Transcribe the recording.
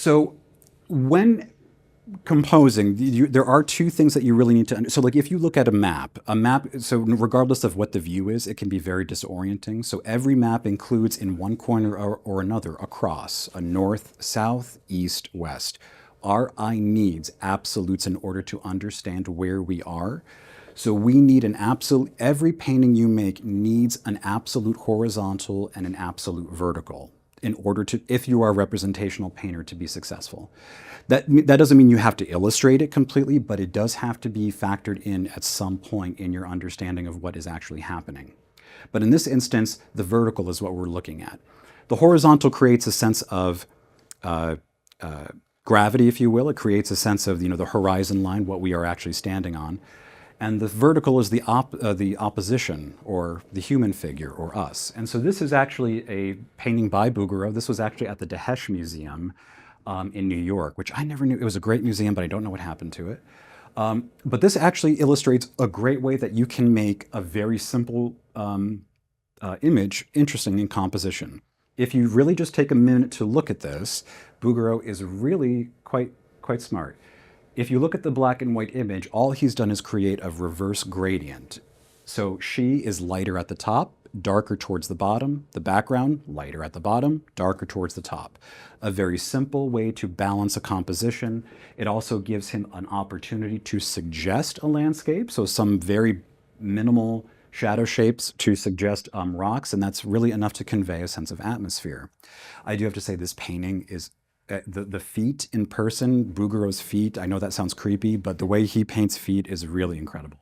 So when composing, there are two things that you really need to so like if you look at a map, so regardless of what the view is, it can be very disorienting. So every map includes in one corner or another a cross, a north, south, east, west. Our eye needs absolutes in order to understand where we are. So we need an absolute, every painting you make needs an absolute horizontal and an absolute vertical in order to, if you are a representational painter, to be successful. That doesn't mean you have to illustrate it completely, but it does have to be factored in at some point in your understanding of what is actually happening. But in this instance, the vertical is what we're looking at. The horizontal creates a sense of gravity, if you will. It creates a sense of, the horizon line, what we are actually standing on. And the vertical is the opposition, or the human figure, or us. And so this is actually a painting by Bouguereau. This was actually at the Dehesh Museum in New York, which I never knew. It was a great museum, but I don't know what happened to it. But this actually illustrates a great way that you can make a very simple image interesting in composition. If you really just take a minute to look at this, Bouguereau is really quite smart. If you look at the black and white image, all he's done is create a reverse gradient. So she is lighter at the top, darker towards the bottom. The background, lighter at the bottom, darker towards the top. A very simple way to balance a composition. It also gives him an opportunity to suggest a landscape, so some very minimal shadow shapes to suggest rocks, and that's really enough to convey a sense of atmosphere. I do have to say this painting is the feet in person, Bouguereau's feet, I know that sounds creepy, but the way he paints feet is really incredible.